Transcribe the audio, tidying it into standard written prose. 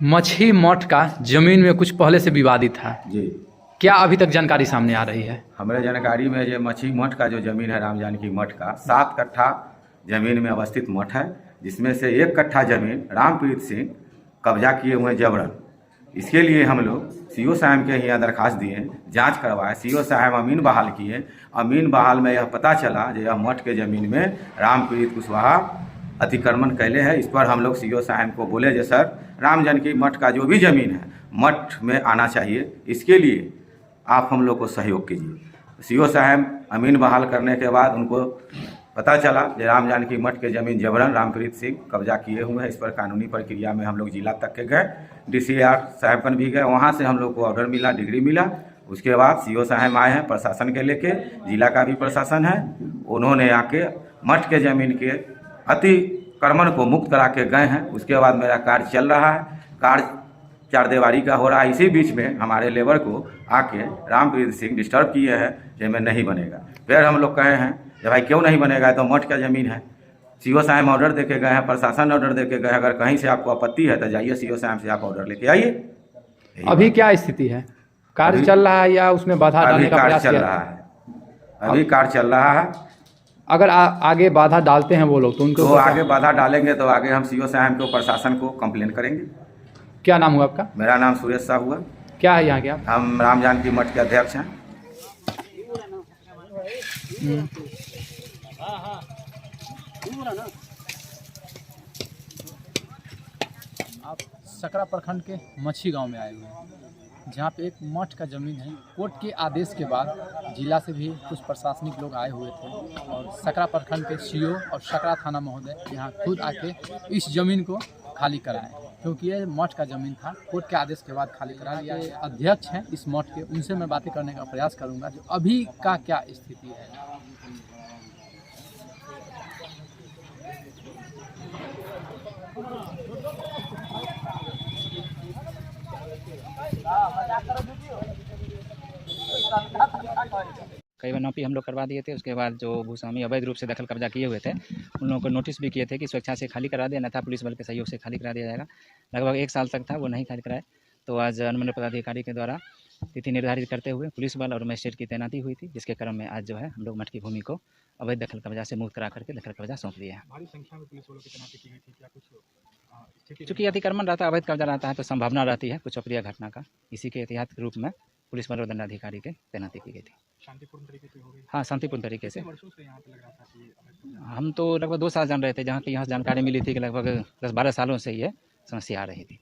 मछी मठ का जमीन में कुछ पहले से विवादित था जी। क्या अभी तक जानकारी सामने आ रही है? हमारे जानकारी में जो मछी मठ का जो जमीन है राम जानकी मठ का 7 कट्ठा जमीन में अवस्थित मठ है, जिसमें से 1 कट्ठा जमीन रामप्रीत सिंह कब्जा किए हुए जबरन। इसके लिए हम लोग सीओ साहब के यहाँ दरखास्त दिए, जांच करवाए। सीओ साहब अमीन बहाल किए। अमीन बहाल में यह पता चला जो यह मठ के ज़मीन में रामप्रीत कुशवाहा अतिक्रमण कैले है। इस पर हम लोग सीओ साहब को बोले जो सर राम जानकी मठ का जो भी ज़मीन है मठ में आना चाहिए, इसके लिए आप हम लोग को सहयोग कीजिए। सीओ साहब अमीन बहाल करने के बाद उनको पता चला कि राम जानकी मठ के ज़मीन जबरन रामप्रीत सिंह कब्जा किए हुए हैं। इस पर कानूनी प्रक्रिया में हम लोग जिला तक के गए, DCR साहब भी गए, वहाँ से हम लोग को ऑर्डर मिला, डिग्री मिला। उसके बाद सीओ साहब आए हैं प्रशासन के लेके, जिला का भी प्रशासन है। उन्होंने आके मठ के ज़मीन के अतिक्रमण को मुक्त करा के गए हैं। उसके बाद मेरा कार्य चल रहा है, कार्य 4 दीवारी का हो रहा है। इसी बीच में हमारे लेबर को आके रामप्रीत सिंह डिस्टर्ब किए हैं कि मैं नहीं बनेगा। फिर हम लोग कहे हैं कि भाई क्यों नहीं बनेगा, तो मठ का ज़मीन है। सीओ साहब ऑर्डर दे के गए हैं, प्रशासन ऑर्डर दे के गए। अगर कहीं से आपको आपत्ति है तो जाइए सीओ साहब से आप ऑर्डर लेके आइए। अभी क्या स्थिति है? कार्य चल रहा है या उसमें बाधा डालने का प्रयास चल रहा है? अभी कार्य चल रहा है। अगर आगे बाधा डालते हैं वो लोग तो उनको आगे बाधा डालेंगे तो आगे हम सीओ साहब को प्रशासन को कंप्लेन करेंगे। क्या नाम हुआ आपका? मेरा नाम सुरेश साहब हुआ। क्या है यहाँ के आप? हम राम जानकी मठ के अध्यक्ष हैं। आप सकरा प्रखंड के मच्छी गांव में आए हुए हैं, जहां पे एक मठ का ज़मीन है। कोर्ट के आदेश के बाद जिला से भी कुछ प्रशासनिक लोग आए हुए थे और सकरा प्रखंड के सीओ और सकरा थाना महोदय यहाँ खुद आके इस ज़मीन को खाली कराएं, क्योंकि ये मठ का ज़मीन था। कोर्ट के आदेश के बाद खाली करा दिया। अध्यक्ष हैं इस मठ के, उनसे मैं बातें करने का प्रयास करूँगा जो अभी का क्या स्थिति है। कई बार नौपी हम लोग करवा दिए थे। उसके बाद जो भूस्वामी अवैध रूप से दखल कब्जा किए हुए थे उन लोगों को नोटिस भी किए थे कि स्वेच्छा से खाली करा देना था, पुलिस बल के सहयोग से खाली करा दिया जाएगा। लगभग 1 साल तक था वो नहीं खाली कराए, तो आज अनुमंडल पदाधिकारी के द्वारा तिथि निर्धारित करते हुए पुलिस बल और मजिस्ट्रेट की तैनाती हुई थी, जिसके क्रम में आज जो है हम लोग मठ की भूमि को अवैध दखल कब्जा से मुक्त करा करके दखल कब्जा सौंप दिए हैं। भारी संख्या में पुलिस वालों की तैनाती की गई थी, क्या कुछ चूँकि अतिक्रमण रहता है, अवैध कब्जा रहता है, तो संभावना रहती है कुछ अप्रिय घटना का। इसी के एहतियात के रूप में पुलिस बल और दंडाधिकारी के तैनाती की गई थी। शांतिपूर्ण तरीके से हो गई? हाँ, शांतिपूर्ण तरीके से। वर्षों से यहाँ पे लग रहा था कि हम तो लगभग 2 साल जान रहे थे, जहाँ की यहाँ जानकारी मिली थी कि लगभग 10-12 सालों से ये समस्या आ रही थी।